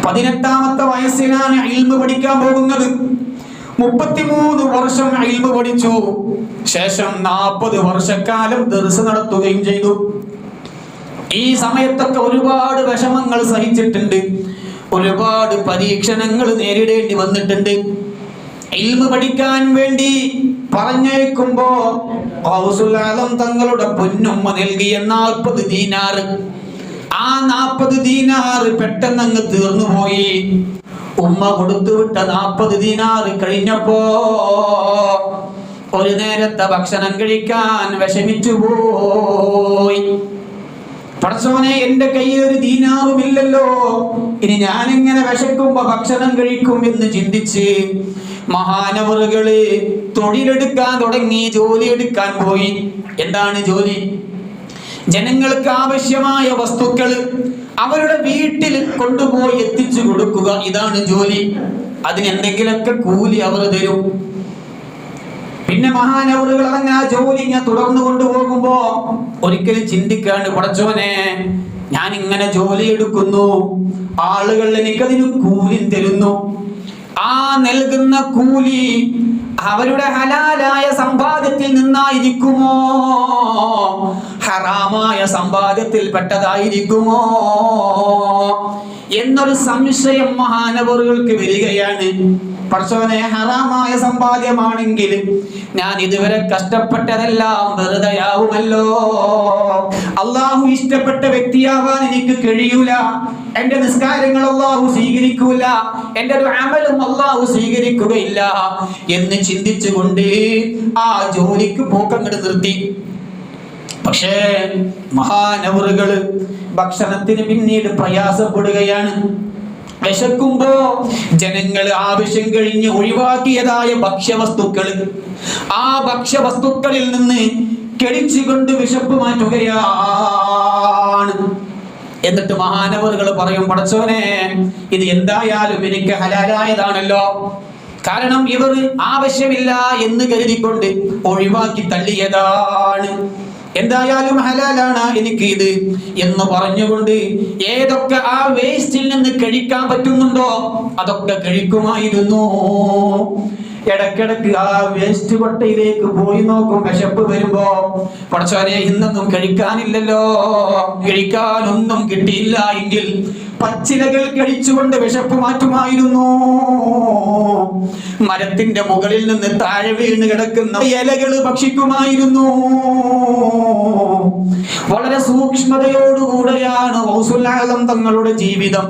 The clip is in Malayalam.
18-ാമത്തെ വയസ്സിലാണ് ഇൽമു പഠിക്കാൻ പോകുന്നത്. 33 വർഷം ഇൽമു പഠിച്ചു. ശേഷം 40 വർഷക്കാലം ദർസ് നടത്തുകയും ചെയ്തു. ഈ സമയത്തൊക്കെ ഒരുപാട് വിഷമങ്ങൾ സഹിച്ചിട്ടുണ്ട്, ഒരുപാട് പരീക്ഷണങ്ങൾ നേരിടേണ്ടി വന്നിട്ടുണ്ട്. ഇൽമു പഠിക്കാൻ വേണ്ടി പറഞ്ഞേക്കുമ്പോ ഗൗസുൽ ആലം തങ്ങളുടെ പൊന്നുമ്മ നൽകിയ 40 ദീനാർ, ആ 40 ദീനാർ പെട്ടെന്ന് അങ്ങ് തീർന്നുപോയി. ഉമ്മ കൊടുത്തുവിട്ട 40 ദീനാർ കഴിഞ്ഞപ്പോ ഒരു നേരത്തെ ഭക്ഷണം കഴിക്കാൻ വിഷമിച്ചു പോയി. പടച്ചോനെ, എന്റെ കയ്യിൽ ഒരു ദീനാറുമില്ലല്ലോ, ഇനി ഞാനിങ്ങനെ വിശക്കുമ്പോ ഭക്ഷണം കഴിക്കും എന്ന് ചിന്തിച്ച് മഹാനവറുകള് തൊഴിലെടുക്കാൻ തുടങ്ങി, ജോലി എടുക്കാൻ പോയി. എന്താണ് ജോലി? ജനങ്ങൾക്ക് ആവശ്യമായ വസ്തുക്കൾ അവരുടെ വീട്ടിൽ കൊണ്ടുപോയി എത്തിച്ചു കൊടുക്കുക, ഇതാണ് ജോലി. അതിന് എന്തെങ്കിലുമൊക്കെ കൂലി അവർ തരും. പിന്നെ മഹാനവറുകൾ അങ്ങനെ ആ ജോലി ഞാൻ തുടർന്നു കൊണ്ടുപോകുമ്പോ ഒരിക്കലും ചിന്തിക്കാണ്, പടച്ചോനെ, ഞാൻ ഇങ്ങനെ ജോലി എടുക്കുന്നു, ആളുകൾ എനിക്കതിന് കൂലി തരുന്നു. ആ നൽകുന്ന കൂലി അവരുടെ ഹലാലായ സമ്പാദ്യത്തിൽ നിന്നായിരിക്കുമോ, ഹറാമായ സമ്പാദ്യത്തിൽ പെട്ടതായിരിക്കുമോ എന്നൊരു സംശയം മഹാനവറുകൾക്ക് വരികയാണ്. പടച്ചോനെ, ഹറാമായ സമ്പാദ്യമാണെങ്കിൽ ഞാൻ ഇതുവരെ കഷ്ടപ്പെട്ടതെല്ലാം വെറുതെയാവുമല്ലോ. അള്ളാഹു ഇഷ്ടപ്പെട്ട വ്യക്തിയാവാൻ എനിക്ക് കഴിയൂല, എന്റെ നിസ്കാരങ്ങൾ അള്ളാഹു സ്വീകരിക്കൂല, എന്റെ ഒരു അമലും അള്ളാഹു സ്വീകരിക്കുകയില്ല എന്ന് ചിന്തിച്ചുകൊണ്ട് ആ ജോലിക്ക് പോക്കങ്ങട് നിർത്തി. പക്ഷേ മഹാനവറുകള് ഭക്ഷണത്തിന് പിന്നീട് പ്രയാസപ്പെടുകയാണ്. വിശക്കുമ്പോ ജനങ്ങൾ ആവശ്യം കഴിഞ്ഞ് ഒഴിവാക്കിയതായ ഭക്ഷ്യവസ്തുക്കൾ, ആ ഭക്ഷ്യവസ്തുക്കളിൽ നിന്ന് കെടിച്ചുകൊണ്ട് വിശപ്പ് മാറ്റുകയാണ്. എന്നിട്ട് മഹാനവറുകൾ പറയും, പടച്ചോനെ, ഇത് എന്തായാലും എനിക്ക് ഹലാലായതാണല്ലോ, കാരണം ഇവർ ആവശ്യമില്ല എന്ന് കരുതിക്കൊണ്ട് ഒഴിവാക്കി തള്ളിയതാണ്, എന്തായാലും ഹലാലാണ് എനിക്ക് ഇത് എന്ന് പറഞ്ഞുകൊണ്ട് ഏതൊക്കെ ആ വേസ്റ്റിൽ നിന്ന് കഴിക്കാൻ പറ്റുന്നുണ്ടോ അതൊക്കെ കഴിക്കുമായിരുന്നു. ഇടക്കിടക്ക് ആ വേസ്റ്റ് കൊട്ടയിലേക്ക് പോയി നോക്കും. വിശപ്പ് വരുമ്പോ, പടച്ചോനെ, ഇന്നൊന്നും കഴിക്കാനില്ലല്ലോ, കഴിക്കാനൊന്നും കിട്ടിയില്ല എങ്കിൽ പച്ചിലകൾ കഴിച്ചുകൊണ്ട് വിശപ്പ് മാറ്റുമായിരുന്നു. മരത്തിന്റെ മുകളിൽ നിന്ന് താഴെ വീണ് കിടക്കുന്ന ഇലകൾ ഭക്ഷിക്കുമായിരുന്നു. വളരെ സൂക്ഷ്മതയോടുകൂടെയാണ് ഗൗസുൽ ആലം തങ്ങളുടെ ജീവിതം.